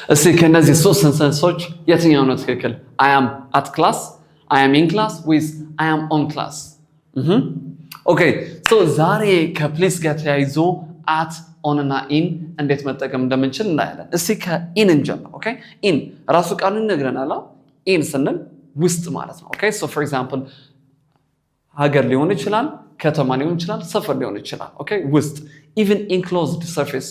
እስኪ ከነዚህ ሶስት ሴንተንሶች የትኛው ነው ትክክል? I am at class, I am in class with I am on class. ኦኬ ሶ ዛሬ ከፕሌስ ጋር ተያይዞ at on እና in እንዴት መጠቀም እንደምንችል እናያለን። እስኪ ከin እንጀምር። ኦኬ in ራሱ ቃሉን ይነግረናል። in ስንል ውስጥ ማለት ነው። ኦኬ ሶ for example ሀገር ሊሆን ይችላል፣ ከተማ ሊሆን ይችላል፣ ሰፈር ሊሆን ይችላል። ኦኬ ውስጥ even enclosed surface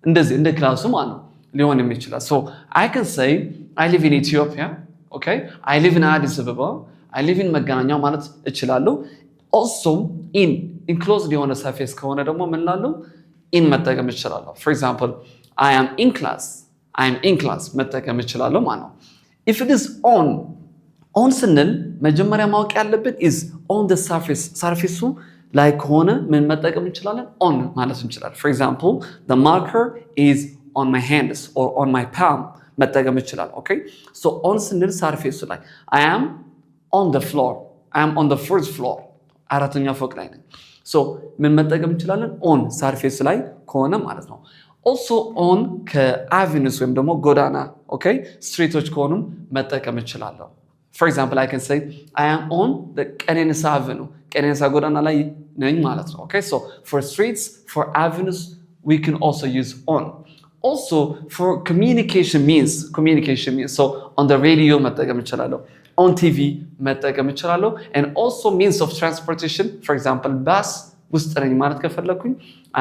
እንደዚህ እንደ ክላሱ ማለት ነው ሊሆን የሚችላል። so I can say I live in Ethiopia. okay I live in Addis Ababa, I live in መገናኛ ማለት እችላለሁ። also in enclosed የሆነ surface ከሆነ ደግሞ ምን ላለው in መጠቀም እችላለሁ። for example I am in class መጠቀም እችላለሁ ማለት ነው። if it is on ስንል መጀመሪያ ማወቅ ያለብን is on the surface ላይ ከሆነ ምን መጠቀም እንችላለን? on ማለት እንችላለን። for example the marker is on my hands or on my palm መጠቀም ይችላል። okay so on ስንል surface ላይ I am on the floor, I am on the first floor አራተኛ ፎቅ ላይ ነኝ። so ምን መጠቀም እንችላለን? on surface ላይ ከሆነ ማለት ነው። also on ከአቬኑስ ወይም ደግሞ ጎዳና okay ስትሪቶች ከሆኑ መጠቀም እችላለሁ። for example I can say I am on the Kenenisa Avenue, Kenenisa ጎዳና ላይ ነኝ ማለት ነው። okay so for streets, for avenues we can also use on. also for communication means so on the radio መጠቀም እችላለሁ፣ on TV መጠቀም እችላለሁ and also means of transportation for example bus ውስጥ ነኝ ማለት ከፈለኩኝ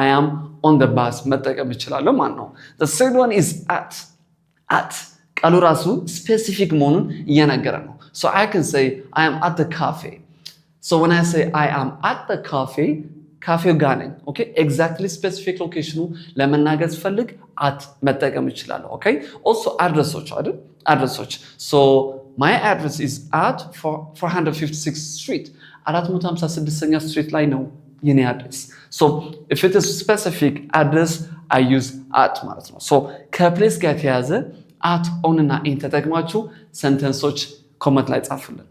I am on the bus መጠቀም እችላለሁ ማለት ነው። the third one is at ቃሉ ራሱ specific መሆኑን እየነገረ ነው። so I can say I am at the cafe. so when I say I am at the cafe ካፌው ጋር ነኝ። okay exactly specific location ለመናገር ስፈልግ at መጠቀም እችላለሁ። okay also addresሶች አይደል addresሶች so my address is at 456th street 456ኛ ስትሪት ላይ ነው የኔ አድሬስ። so if it is specific address I use at ማለት ነው። so ከፕሌስ ጋር የተያዘ at on እና in ተጠቅማችሁ ሰንተንሶች ኮመንት ላይ ጻፉልን።